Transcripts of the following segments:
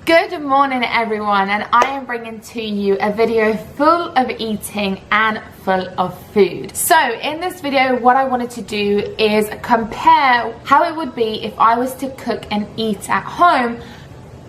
Good morning everyone, and I am bringing to you a video full of eating and full of food. So in this video what I wanted to do is compare how it would be if I was to cook and eat at home,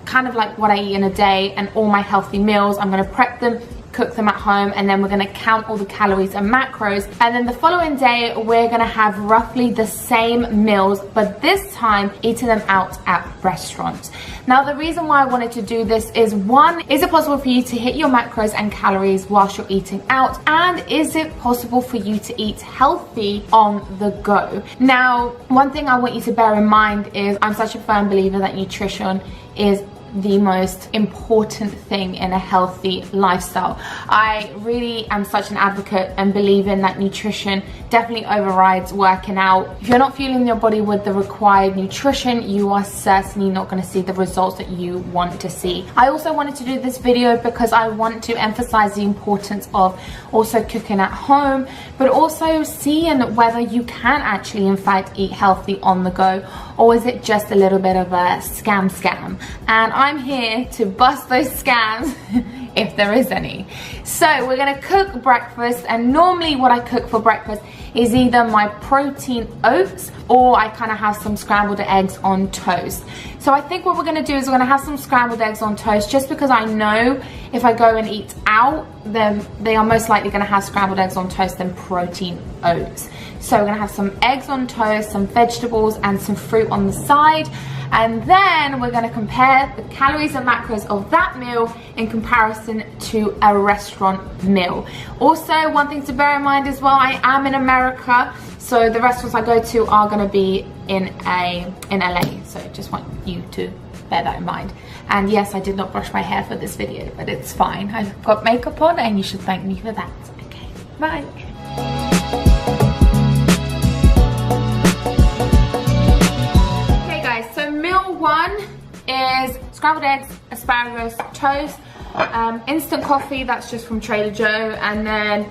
kind of like what I eat in a day and all my healthy meals. I'm going to prep them, cook them at home, and then we're going to count all the calories and macros, and then the following day we're going to have roughly the same meals, but this time eating them out at restaurants. Now the reason why I wanted to do this is, one, is it possible for you to hit your macros and calories whilst you're eating out, and is it possible for you to eat healthy on the go? Now one thing I want you to bear in mind is I'm such a firm believer that nutrition is the most important thing in a healthy lifestyle. I really am such an advocate and believe in that nutrition definitely overrides working out. If you're not fueling your body with the required nutrition, you are certainly not going to see the results that you want to see. I also wanted to do this video because I want to emphasize the importance of also cooking at home, but also seeing whether you can actually in fact eat healthy on the go, or is it just a little bit of a scam. And I'm here to bust those scams if there is any. So we're gonna cook breakfast, and normally what I cook for breakfast is either my protein oats or I kind of have some scrambled eggs on toast. So I think what we're gonna do is we're gonna have some scrambled eggs on toast, just because I know if I go and eat out, then they are most likely gonna have scrambled eggs on toast than protein oats. So we're gonna have some eggs on toast, some vegetables and some fruit on the side, and then we're gonna compare the calories and macros of that meal in comparison to a restaurant meal. Also, one thing to bear in mind as well, I am in America, so the restaurants I go to are gonna be in LA, so just want you to bear that in mind. And yes, I did not brush my hair for this video, but it's fine. I've got makeup on and you should thank me for that. Okay, bye. One is scrambled eggs, asparagus, toast, instant coffee, that's just from Trader Joe, and then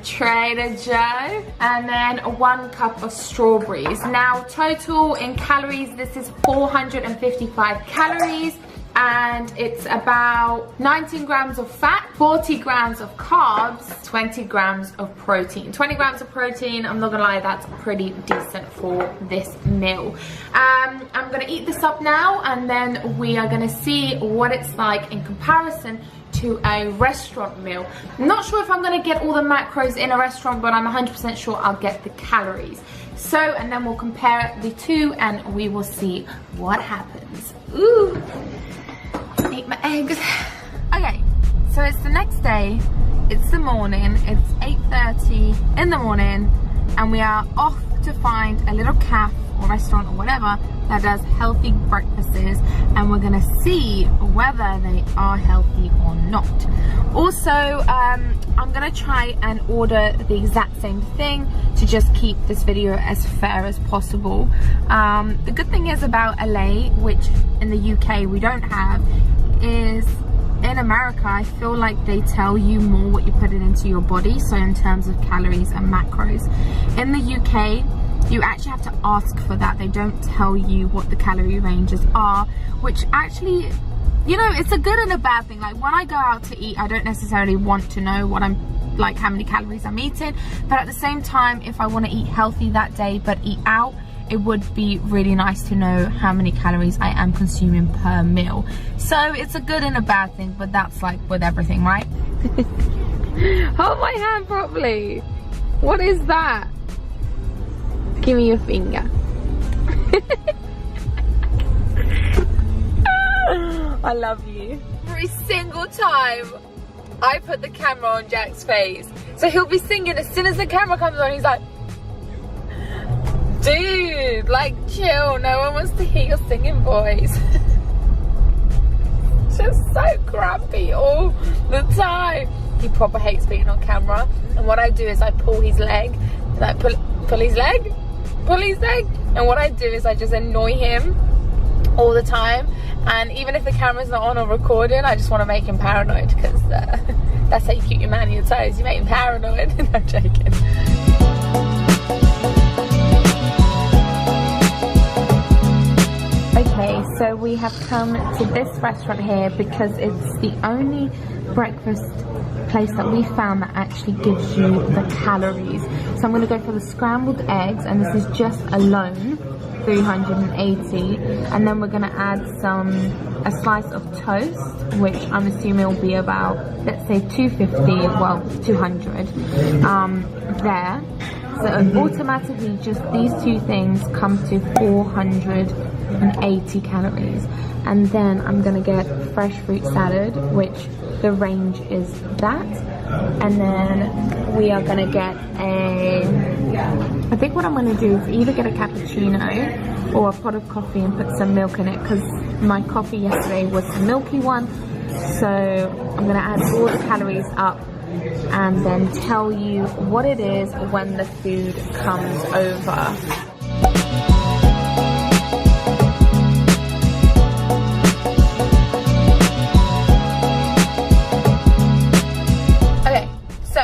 1 cup of strawberries. Now total in calories, this is 455 calories, and it's about 19 grams of fat, 40 grams of carbs, 20 grams of protein. 20 grams of protein, I'm not gonna lie, that's pretty decent for this meal. I'm gonna eat this up now, and then we are gonna see what it's like in comparison to a restaurant meal. I'm not sure if I'm gonna get all the macros in a restaurant, but I'm 100% sure I'll get the calories. So, and then we'll compare the two and we will see what happens. Ooh. Eat my eggs. Okay, so it's the next day, it's the morning, it's 8:30 in the morning, and we are off to find a little cafe or restaurant or whatever that does healthy breakfasts, and we're gonna see whether they are healthy or not. Also, I'm gonna try and order the exact same thing to just keep this video as fair as possible. The good thing is about LA, which in the UK we don't have, is in America I feel like they tell you more what you put it into your body, so in terms of calories and macros. In the UK you actually have to ask for that. They don't tell you what the calorie ranges are, which actually, you know, it's a good and a bad thing. Like when I go out to eat, I don't necessarily want to know what I'm like, how many calories I'm eating, but at the same time, if I want to eat healthy that day but eat out, it would be really nice to know how many calories I am consuming per meal. So it's a good and a bad thing, but that's like with everything, right? Hold my hand properly. What is that? Give me your finger. I love you. Every single time I put the camera on Jack's face, so he'll be singing, as soon as the camera comes on, he's like, dude, like chill, no one wants to hear your singing voice. Just so grumpy all the time. He proper hates being on camera, and what I do is I pull his leg, like pull his leg, and what I do is I just annoy him all the time, and even if the camera's not on or recording, I just want to make him paranoid, because that's how you keep your man on your toes, you make him paranoid. No, I'm joking. Okay, so we have come to this restaurant here because it's the only breakfast place that we found that actually gives you the calories. So I'm going to go for the scrambled eggs, and this is just alone 380, and then we're going to add a slice of toast, which I'm assuming will be about, let's say 250, well 200 there. So automatically just these two things come to 480 calories. And then I'm gonna get fresh fruit salad, which the range is that. And then we are gonna get I think what I'm gonna do is either get a cappuccino or a pot of coffee and put some milk in it, because my coffee yesterday was the milky one. So I'm gonna add all the calories up and then tell you what it is when the food comes over. Okay, so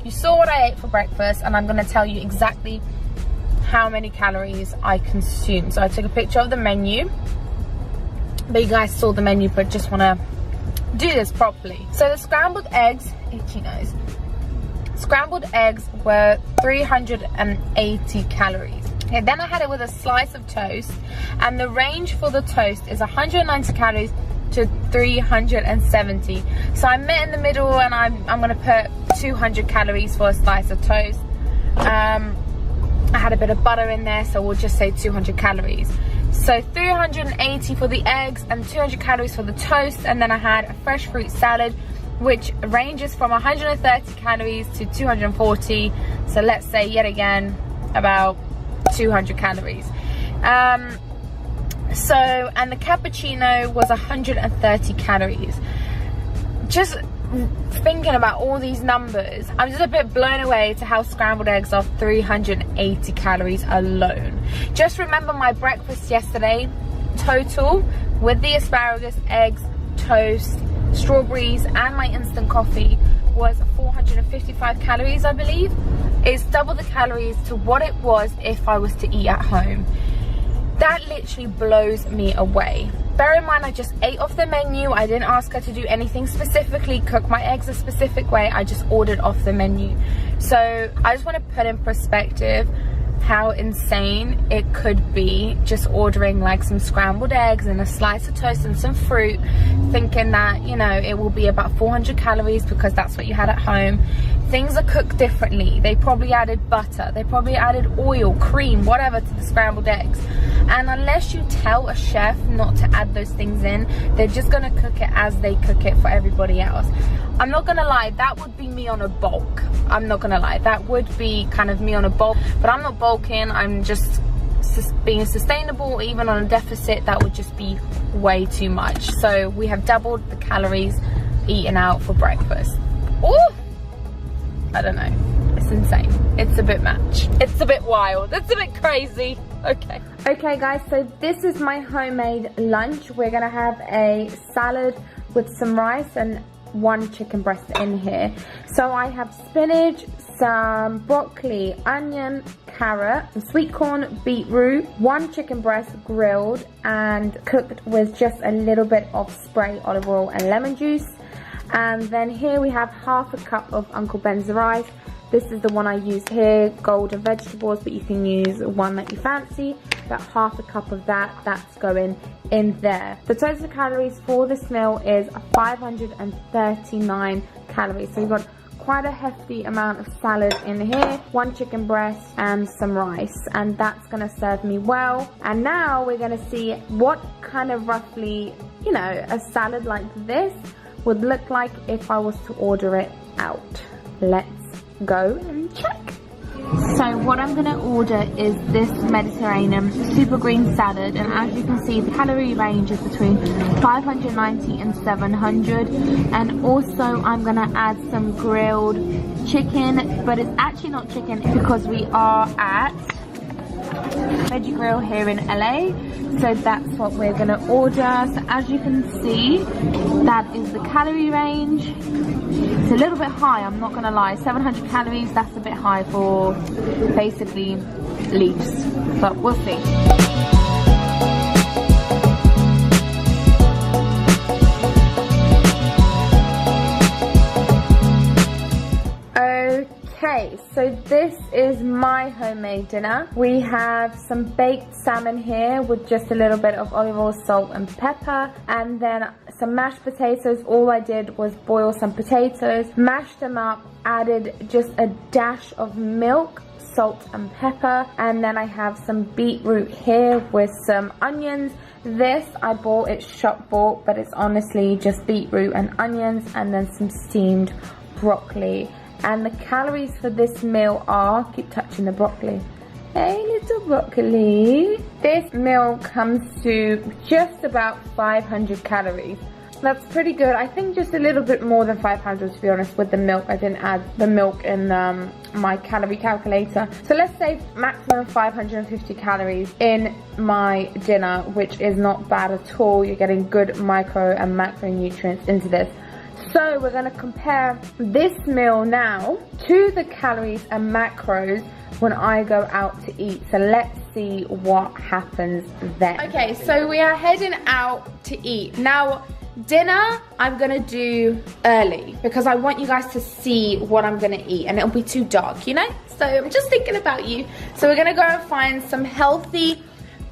you saw what I ate for breakfast, and I'm going to tell you exactly how many calories I consumed. So I took a picture of the menu, but you guys saw the menu, but just want to do this properly. So the scrambled eggs, itchy nose, scrambled eggs were 380 calories. Okay, then I had it with a slice of toast, and the range for the toast is 190 calories to 370. So I met in the middle, and I'm gonna put 200 calories for a slice of toast. I had a bit of butter in there, so we'll just say 200 calories. So 380 for the eggs and 200 calories for the toast. And then I had a fresh fruit salad, which ranges from 130 calories to 240. So let's say yet again about 200 calories. And the cappuccino was 130 calories. Just thinking about all these numbers, I'm just a bit blown away to how scrambled eggs are 380 calories alone. Just remember my breakfast yesterday, total with the asparagus, eggs, toast, strawberries and my instant coffee was 455 calories, I believe. It's double the calories to what it was if I was to eat at home. That literally blows me away. Bear in mind, I just ate off the menu. I didn't ask her to do anything specifically, cook my eggs a specific way. I just ordered off the menu. So I just want to put in perspective how insane it could be just ordering like some scrambled eggs and a slice of toast and some fruit, thinking that, you know, it will be about 400 calories because that's what you had at home. Things are cooked differently. They probably added butter, they probably added oil, cream, whatever to the scrambled eggs. And unless you tell a chef not to add those things in, they're just gonna cook it as they cook it for everybody else. I'm not gonna lie, that would be me on a bulk. I'm not gonna lie, that would be kind of me on a bulk, but I'm not bulking, I'm just being sustainable. Even on a deficit, that would just be way too much. So we have doubled the calories eaten out for breakfast. Ooh, I don't know, it's insane. It's a bit much, it's a bit wild, it's a bit crazy. Okay guys, so this is my homemade lunch. We're gonna have a salad with some rice and one chicken breast in here. So I have spinach, some broccoli, onion, carrot, some sweet corn, beetroot, one chicken breast grilled and cooked with just a little bit of spray olive oil and lemon juice. And then here we have half a cup of Uncle Ben's rice. This is the one I use here, golden vegetables, but you can use one that you fancy. About half a cup of that's going in there. The total calories for this meal is 539 calories. So you've got quite a hefty amount of salad in here, one chicken breast and some rice, and that's gonna serve me well. And now we're gonna see what kind of roughly, you know, a salad like this would look like if I was to order it out. Let's go and check. So what I'm gonna order is this Mediterranean super green salad, and as you can see the calorie range is between 590 and 700. And also I'm gonna add some grilled chicken, but it's actually not chicken because we are at Veggie Grill here in LA, so that's what we're gonna order. So as you can see, that is the calorie range. It's a little bit high, I'm not gonna lie. 700 calories, that's a bit high for basically leaves, but we'll see. Okay, so this is my homemade dinner. We have some baked salmon here with just a little bit of olive oil, salt and pepper, and then some mashed potatoes. All I did was boil some potatoes, mashed them up, added just a dash of milk, salt and pepper, and then I have some beetroot here with some onions. This I bought, it's shop bought, but it's honestly just beetroot and onions, and then some steamed broccoli. And the calories for this meal are, keep touching the broccoli, hey little broccoli. This meal comes to just about 500 calories. That's pretty good. I think just a little bit more than 500 to be honest with the milk. I didn't add the milk in my calorie calculator. So let's say maximum 550 calories in my dinner, which is not bad at all. You're getting good micro and macronutrients into this. So we're going to compare this meal now to the calories and macros when I go out to eat. So let's see what happens then. Okay, so we are heading out to eat. Now, dinner I'm gonna do early because I want you guys to see what I'm gonna eat, and it'll be too dark, you know? So I'm just thinking about you. So we're gonna go and find some healthy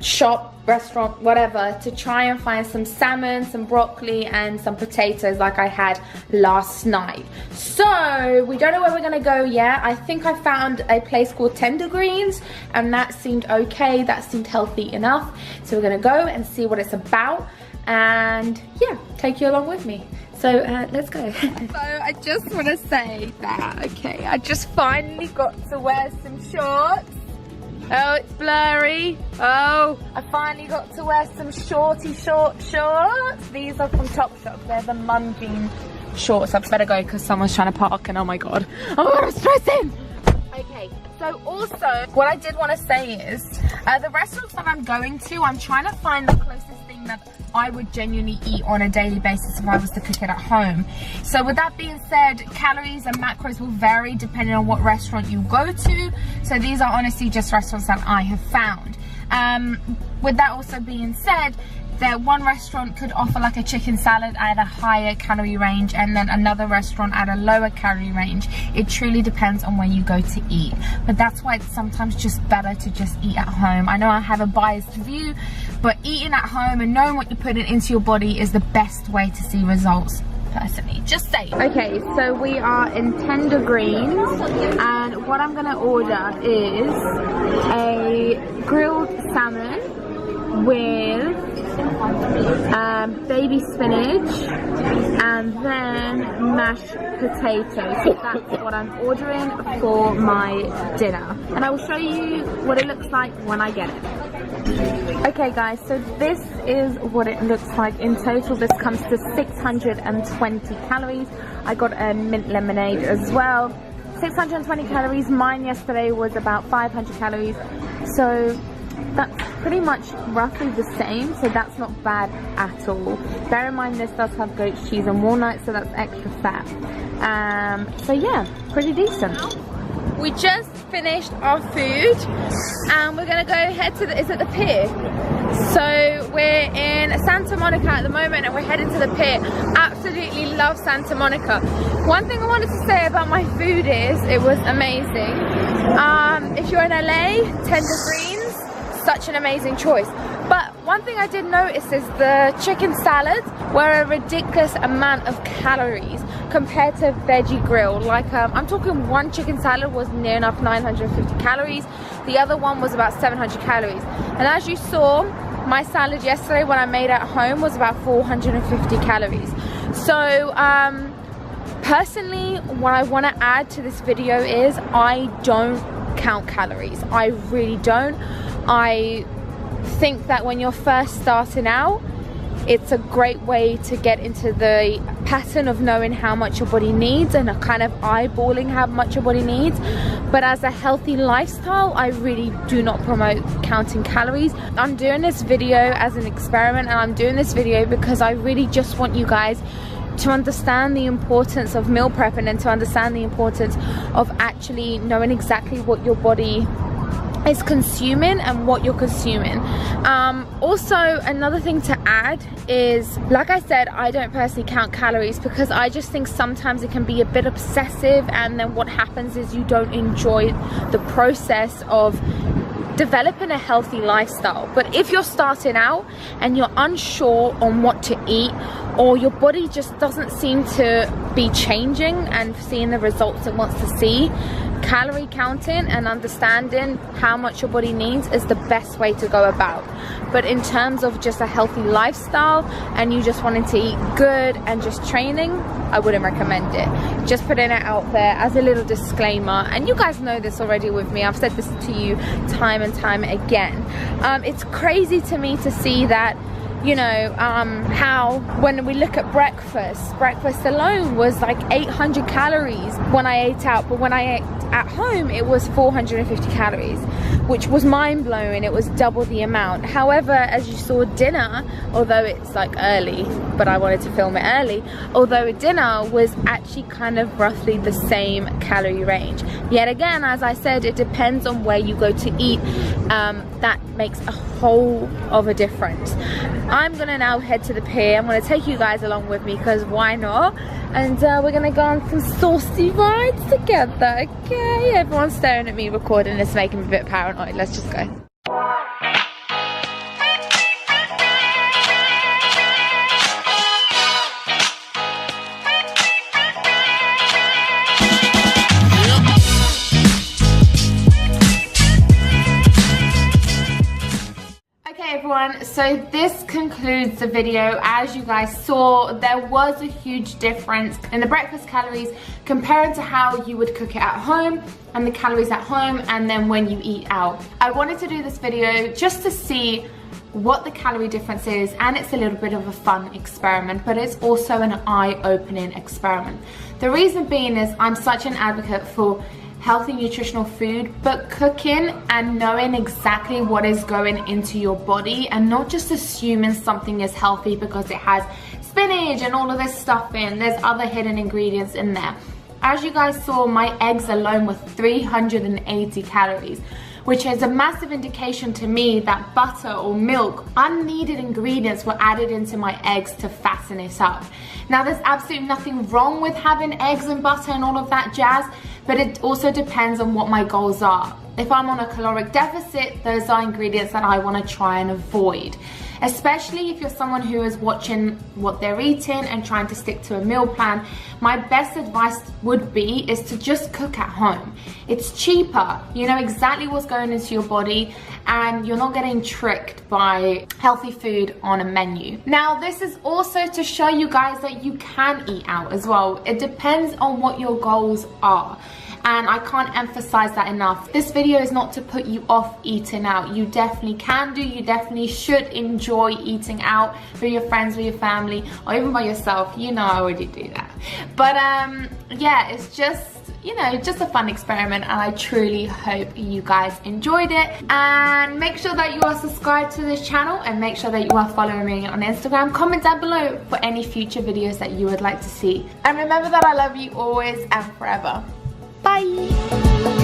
shop, restaurant, whatever, to try and find some salmon, some broccoli and some potatoes like I had last night. So we don't know where we're gonna go yet. I think I found a place called Tender Greens and that seemed okay, that seemed healthy enough. So we're gonna go and see what it's about and yeah, take you along with me. So let's go. So I just want to say that, okay, I just finally got to wear some shorts. Oh, it's blurry. Oh, I finally got to wear some shorty shorts. These are from Topshop. They're the mum jean shorts. I better go because someone's trying to park and oh my god. Oh, I'm stressing. Okay, so also what I did want to say is the restaurants that I'm going to, I'm trying to find the closest thing that I would genuinely eat on a daily basis if I was to cook it at home. So with that being said, calories and macros will vary depending on what restaurant you go to. So these are honestly just restaurants that I have found. With that also being said, that one restaurant could offer like a chicken salad at a higher calorie range and then another restaurant at a lower calorie range. It truly depends on where you go to eat, but that's why it's sometimes just better to just eat at home. I know I have a biased view, but eating at home and knowing what you're putting into your body is the best way to see results, personally, just say. Okay, so we are in Tender Greens and what I'm gonna order is a grilled salmon with baby spinach and then mashed potatoes. So that's what I'm ordering for my dinner, and I will show you what it looks like when I get it. Okay guys, so this is what it looks like in total. This comes to 620 calories. I got a mint lemonade as well. 620 calories. Mine yesterday was about 500 calories, so that's pretty much roughly the same, so that's not bad at all. Bear in mind this does have goat cheese and walnuts, so that's extra fat. So yeah, pretty decent. We just finished our food and we're gonna go head to the, is it the pier? So we're in Santa Monica at the moment and we're heading to the pier. Absolutely love Santa Monica. One thing I wanted to say about my food is it was amazing. If you're in LA, Tender Greens, such an amazing choice. But one thing I did notice is the chicken salads were a ridiculous amount of calories compared to veggie grill. Like I'm talking one chicken salad was near enough 950 calories. The other one was about 700 calories. And as you saw, my salad yesterday when I made at home was about 450 calories. So personally, what I want to add to this video is I don't count calories. I really don't. I think that when you're first starting out, it's a great way to get into the pattern of knowing how much your body needs and kind of eyeballing how much your body needs. But as a healthy lifestyle, I really do not promote counting calories. I'm doing this video as an experiment, and I'm doing this video because I really just want you guys to understand the importance of meal prepping and to understand the importance of actually knowing exactly what your body is consuming and what you're consuming. Also, another thing to add is, like I said, I don't personally count calories because I just think sometimes it can be a bit obsessive, and then what happens is you don't enjoy the process of developing a healthy lifestyle. But if you're starting out and you're unsure on what to eat, or your body just doesn't seem to be changing and seeing the results it wants to see, calorie counting and understanding how much your body needs is the best way to go about. But in terms of just a healthy lifestyle and you just wanting to eat good and just training, I wouldn't recommend it. Just putting it out there as a little disclaimer, and you guys know this already with me, I've said this to you time and time again. It's crazy to me to see that, you know, how when we look at breakfast alone was like 800 calories when I ate out, but when I ate at home it was 450 calories, which was mind-blowing. It was double the amount. However, as you saw, dinner, although it's like early, but I wanted to film it early, although dinner was actually kind of roughly the same calorie range. Yet again, as I said, it depends on where you go to eat. That makes a whole of a difference. I'm gonna now head to the pier. I'm gonna take you guys along with me because why not? And we're gonna go on some saucy rides together, okay? Everyone's staring at me recording. It's making me a bit paranoid. Let's just go. Everyone, so this concludes the video. As you guys saw, there was a huge difference in the breakfast calories compared to how you would cook it at home, and the calories at home and then when you eat out. I wanted to do this video just to see what the calorie difference is, and it's a little bit of a fun experiment, but it's also an eye-opening experiment. The reason being is I'm such an advocate for healthy nutritional food, but cooking and knowing exactly what is going into your body and not just assuming something is healthy because it has spinach and all of this stuff in. There's other hidden ingredients in there. As you guys saw, my eggs alone were 380 calories, which is a massive indication to me that butter or milk, unneeded ingredients, were added into my eggs to fatten it up. Now, there's absolutely nothing wrong with having eggs and butter and all of that jazz, but it also depends on what my goals are. If I'm on a caloric deficit, those are ingredients that I want to try and avoid. Especially if you're someone who is watching what they're eating and trying to stick to a meal plan, my best advice would be is to just cook at home. It's cheaper, you know exactly what's going into your body, and you're not getting tricked by healthy food on a menu. Now, this is also to show you guys that you can eat out as well. It depends on what your goals are, and I can't emphasize that enough. This video is not to put you off eating out. You definitely can do, you definitely should enjoy eating out with your friends, with your family, or even by yourself. You know I already do that. But yeah, it's just, you know, just a fun experiment, and I truly hope you guys enjoyed it. And make sure that you are subscribed to this channel, and make sure that you are following me on Instagram. Comment down below for any future videos that you would like to see. And remember that I love you always and forever. Bye!